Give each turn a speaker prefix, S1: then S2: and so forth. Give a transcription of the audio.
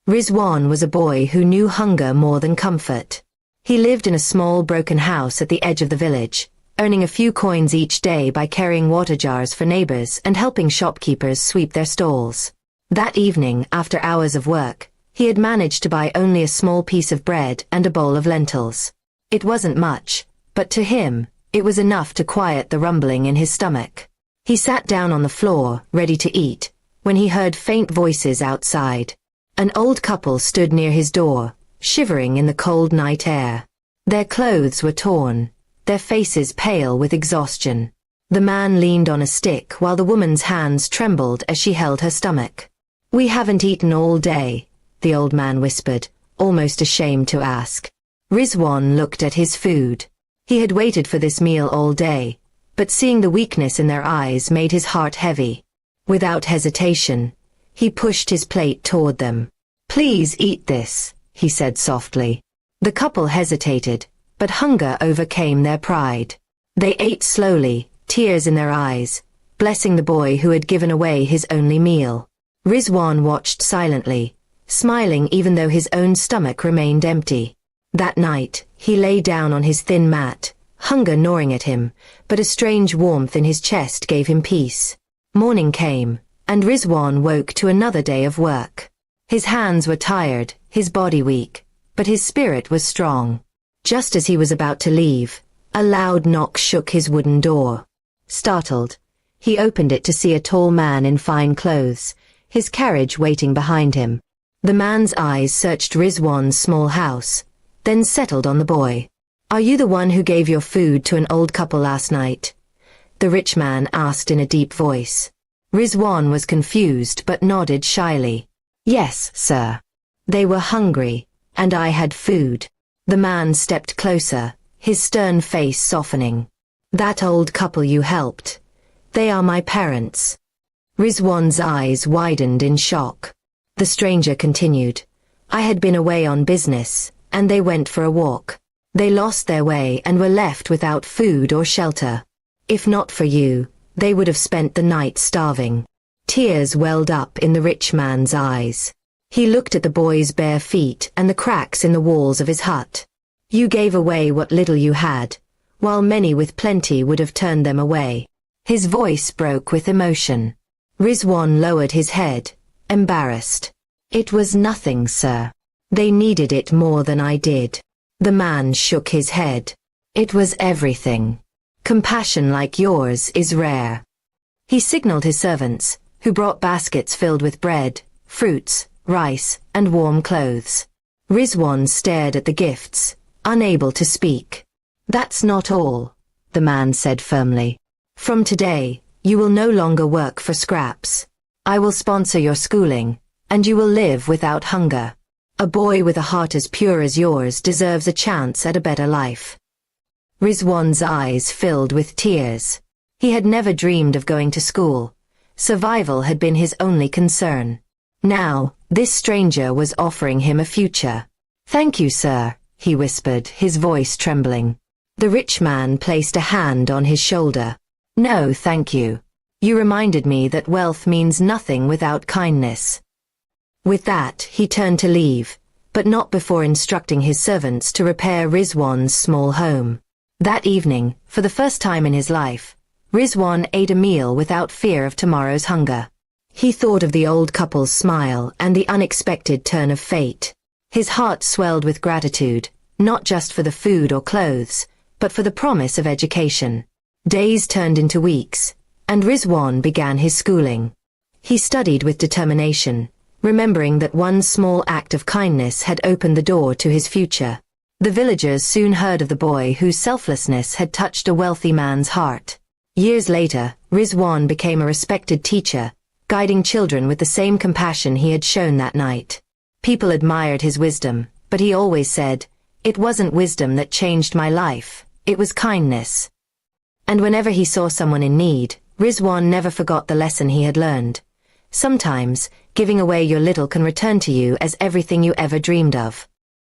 S1: Rizwan was a boy who knew hunger more than comfort. He lived in a small broken house at the edge of the village, earning a few coins each day by carrying water jars for neighbors and helping shopkeepers sweep their stalls. That evening, after hours of work, he had managed to buy only a small piece of bread and a bowl of lentils. It wasn't much, but to him, it was enough to quiet the rumbling in his stomach. He sat down on the floor, ready to eat, when he heard faint voices outside. An old couple stood near his door, shivering in the cold night air. Their clothes were torn, their faces pale with exhaustion. The man leaned on a stick while the woman's hands trembled as she held her stomach. "We haven't eaten all day," the old man whispered, almost ashamed to ask. Rizwan looked at his food. He had waited for this meal all day, but seeing the weakness in their eyes made his heart heavy. Without hesitation, he pushed his plate toward them. "Please eat this," he said softly. The couple hesitated, but hunger overcame their pride. They ate slowly, tears in their eyes, blessing the boy who had given away his only meal. Rizwan watched silently, smiling even though his own stomach remained empty. That night, he lay down on his thin mat, hunger gnawing at him, but a strange warmth in his chest gave him peace. Morning came, and Rizwan woke to another day of work. His hands were tired, his body weak, but his spirit was strong. Just as he was about to leave, a loud knock shook his wooden door. Startled, he opened it to see a tall man in fine clothes, his carriage waiting behind him. The man's eyes searched Rizwan's small house, then settled on the boy. "Are you the one who gave your food to an old couple last night?" the rich man asked in a deep voice. Rizwan was confused but nodded shyly. "Yes, sir. They were hungry, and I had food." The man stepped closer, his stern face softening. "That old couple you helped, they are my parents." Rizwan's eyes widened in shock. The stranger continued, "I had been away on business, and they went for a walk. They lost their way and were left without food or shelter. If not for you, they would have spent the night starving." Tears welled up in the rich man's eyes. He looked at the boy's bare feet and the cracks in the walls of his hut. "You gave away what little you had, while many with plenty would have turned them away." His voice broke with emotion. Rizwan lowered his head, embarrassed. "It was nothing, sir. They needed it more than I did." The man shook his head. "It was everything. Compassion like yours is rare." He signaled his servants, who brought baskets filled with bread, fruits, rice, and warm clothes. Rizwan stared at the gifts, unable to speak. "That's not all," the man said firmly. "From today, you will no longer work for scraps. I will sponsor your schooling, and you will live without hunger. A boy with a heart as pure as yours deserves a chance at a better life." Rizwan's eyes filled with tears. He had never dreamed of going to school. Survival had been his only concern. Now, this stranger was offering him a future. "Thank you, sir," he whispered, his voice trembling. The rich man placed a hand on his shoulder. "No, thank you. You reminded me that wealth means nothing without kindness." With that, he turned to leave, but not before instructing his servants to repair Rizwan's small home. That evening, for the first time in his life, Rizwan ate a meal without fear of tomorrow's hunger. He thought of the old couple's smile and the unexpected turn of fate. His heart swelled with gratitude, not just for the food or clothes, but for the promise of education. Days turned into weeks, and Rizwan began his schooling. He studied with determination, remembering that one small act of kindness had opened the door to his future. The villagers soon heard of the boy whose selflessness had touched a wealthy man's heart. Years later, Rizwan became a respected teacher, guiding children with the same compassion he had shown that night. People admired his wisdom, but he always said, "It wasn't wisdom that changed my life, it was kindness." And whenever he saw someone in need, Rizwan never forgot the lesson he had learned. Sometimes, giving away your little can return to you as everything you ever dreamed of.